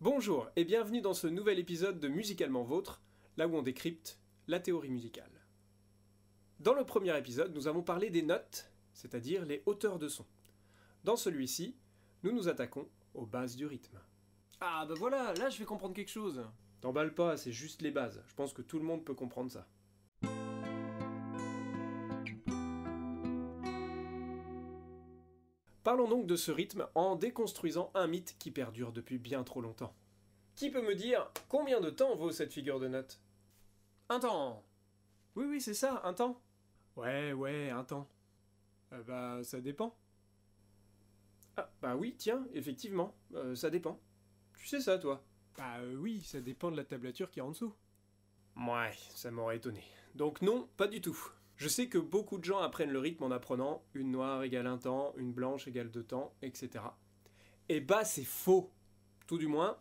Bonjour et bienvenue dans ce nouvel épisode de Musicalement Vôtre, là où on décrypte la théorie musicale. Dans le premier épisode, nous avons parlé des notes, c'est-à-dire les hauteurs de son. Dans celui-ci, nous nous attaquons aux bases du rythme. Ah bah voilà, là je vais comprendre quelque chose. T'emballe pas, c'est juste les bases, je pense que tout le monde peut comprendre ça. Parlons donc de ce rythme en déconstruisant un mythe qui perdure depuis bien trop longtemps. Qui peut me dire combien de temps vaut cette figure de note? Un temps. Oui, c'est ça, un temps. Ouais, un temps. Bah ça dépend. Ah, bah oui, tiens, effectivement, ça dépend. Tu sais ça, toi? Bah oui, ça dépend de la tablature qui est en dessous. Ouais, ça m'aurait étonné. Donc non, pas du tout. Je sais que beaucoup de gens apprennent le rythme en apprenant une noire égale un temps, une blanche égale deux temps, etc. Et bah c'est faux. Tout du moins,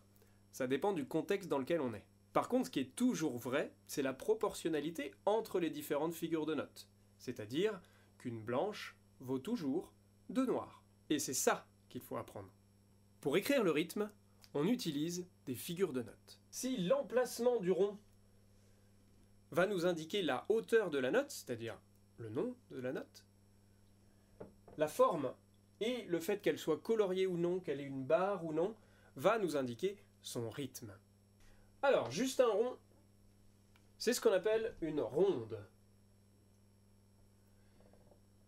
ça dépend du contexte dans lequel on est. Par contre, ce qui est toujours vrai, c'est la proportionnalité entre les différentes figures de notes. C'est-à-dire qu'une blanche vaut toujours deux noires. Et c'est ça qu'il faut apprendre. Pour écrire le rythme, on utilise des figures de notes. Si l'emplacement du rond va nous indiquer la hauteur de la note, c'est-à-dire le nom de la note, la forme et le fait qu'elle soit coloriée ou non, qu'elle ait une barre ou non, va nous indiquer son rythme. Alors, juste un rond, c'est ce qu'on appelle une ronde.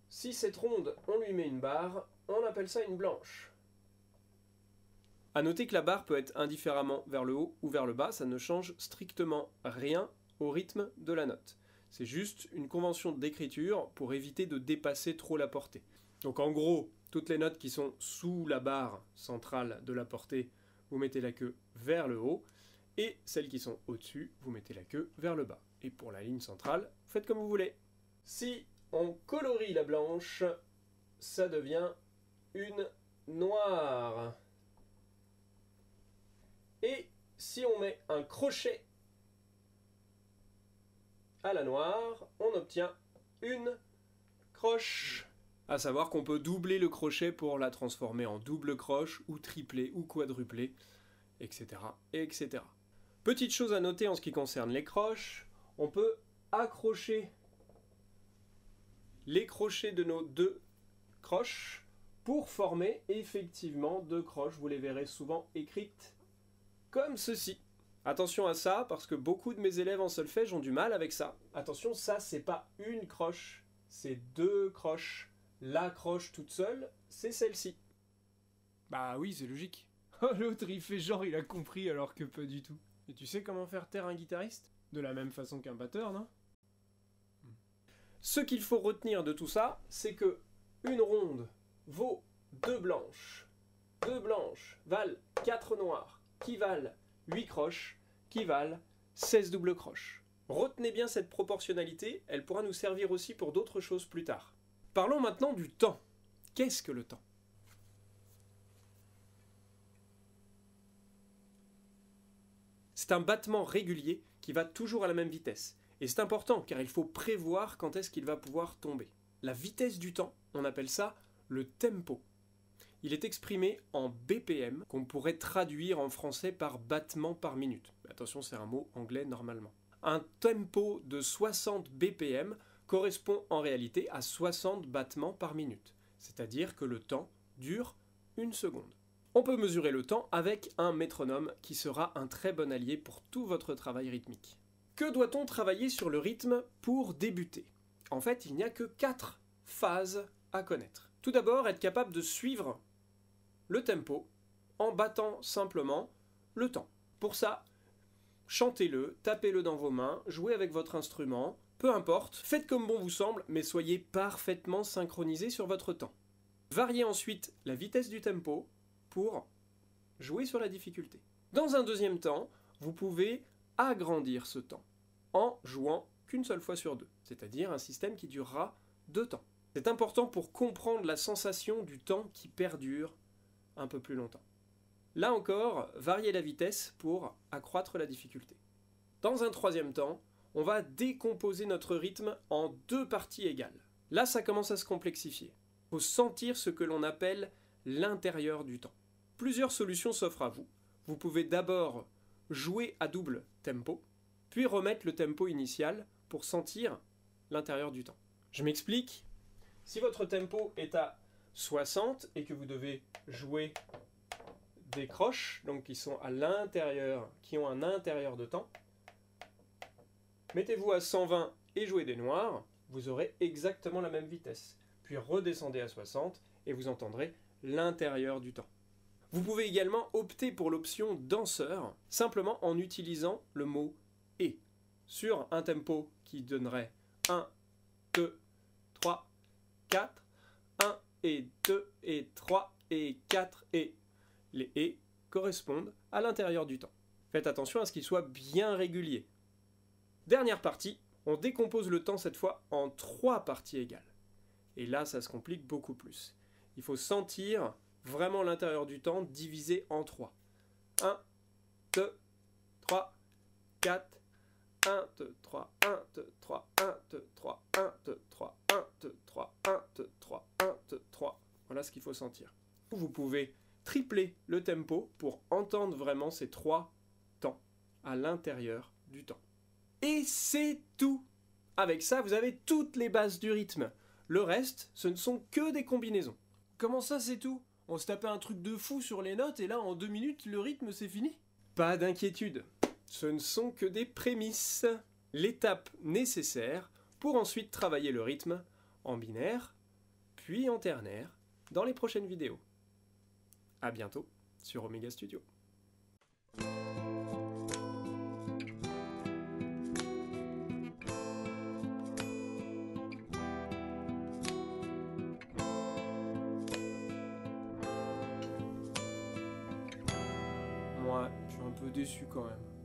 Si cette ronde, on lui met une barre, on appelle ça une blanche. A noter que la barre peut être indifféremment vers le haut ou vers le bas, ça ne change strictement rien au rythme de la note. C'est juste une convention d'écriture pour éviter de dépasser trop la portée. Donc en gros, toutes les notes qui sont sous la barre centrale de la portée, vous mettez la queue vers le haut, et celles qui sont au-dessus, vous mettez la queue vers le bas. Et pour la ligne centrale, faites comme vous voulez. Si on colorie la blanche, ça devient une noire. Et si on met un crochet à la noire, on obtient une croche. À savoir qu'on peut doubler le crochet pour la transformer en double croche, ou triplé, ou quadruplé, etc., etc. Petite chose à noter en ce qui concerne les croches, on peut accrocher les crochets de nos deux croches pour former effectivement deux croches. Vous les verrez souvent écrites comme ceci. Attention à ça, parce que beaucoup de mes élèves en solfège ont du mal avec ça. Attention, ça, c'est pas une croche, c'est deux croches. La croche toute seule, c'est celle-ci. Bah oui, c'est logique. Oh l'autre il fait genre il a compris alors que pas du tout. Et tu sais comment faire taire un guitariste? De la même façon qu'un batteur, non? Ce qu'il faut retenir de tout ça, c'est que une ronde vaut deux blanches. Deux blanches valent 4 noires, qui valent 8 croches, qui valent 16 doubles croches. Retenez bien cette proportionnalité, elle pourra nous servir aussi pour d'autres choses plus tard. Parlons maintenant du temps. Qu'est-ce que le temps? C'est un battement régulier qui va toujours à la même vitesse. Et c'est important car il faut prévoir quand est-ce qu'il va pouvoir tomber. La vitesse du temps, on appelle ça le tempo. Il est exprimé en BPM, qu'on pourrait traduire en français par battement par minute. Attention, c'est un mot anglais normalement. Un tempo de 60 BPM correspond en réalité à 60 battements par minute. C'est-à-dire que le temps dure une seconde. On peut mesurer le temps avec un métronome qui sera un très bon allié pour tout votre travail rythmique. Que doit-on travailler sur le rythme pour débuter? En fait, il n'y a que 4 phases à connaître. Tout d'abord, être capable de suivre le tempo en battant simplement le temps. Pour ça, chantez-le, tapez-le dans vos mains, jouez avec votre instrument, peu importe, faites comme bon vous semble, mais soyez parfaitement synchronisé sur votre temps. Variez ensuite la vitesse du tempo pour jouer sur la difficulté. Dans un deuxième temps, vous pouvez agrandir ce temps en jouant qu'une seule fois sur deux, c'est-à-dire un système qui durera 2 temps. C'est important pour comprendre la sensation du temps qui perdure un peu plus longtemps. Là encore, variez la vitesse pour accroître la difficulté. Dans un troisième temps, on va décomposer notre rythme en 2 parties égales. Là, ça commence à se complexifier. Il faut sentir ce que l'on appelle l'intérieur du temps. Plusieurs solutions s'offrent à vous. vous pouvez d'abord jouer à double tempo, puis remettre le tempo initial pour sentir l'intérieur du temps. Je m'explique. Si votre tempo est à 60 et que vous devez jouer des croches, donc qui sont à l'intérieur, qui ont un intérieur de temps, mettez-vous à 120 et jouez des noirs, vous aurez exactement la même vitesse. Puis redescendez à 60 et vous entendrez l'intérieur du temps. Vous pouvez également opter pour l'option danseur, simplement en utilisant le mot « et » sur un tempo qui donnerait 1, 2, 3, 4, 1 et 2 et 3 et 4 et... Les « et » correspondent à l'intérieur du temps. Faites attention à ce qu'il soit bien régulier. Dernière partie, on décompose le temps cette fois en 3 parties égales. Et là, ça se complique beaucoup plus. Il faut sentir vraiment l'intérieur du temps divisé en 3. 1, 2, 3, 4, 1, 2, 3, 1, 2, 3, 1, 2, 3, 1, 2, 3, 1, 2, 3, 1, 2, 3, 1, 2, 3. Voilà ce qu'il faut sentir. Vous pouvez tripler le tempo pour entendre vraiment ces 3 temps à l'intérieur du temps. Et c'est tout! Avec ça, vous avez toutes les bases du rythme. Le reste, ce ne sont que des combinaisons. Comment ça, c'est tout? On se tapait un truc de fou sur les notes et là, en 2 minutes, le rythme, c'est fini? Pas d'inquiétude, ce ne sont que des prémices. L'étape nécessaire pour ensuite travailler le rythme en binaire, puis en ternaire, dans les prochaines vidéos. À bientôt sur Omega Studio. Ouais, je suis un peu déçu quand même.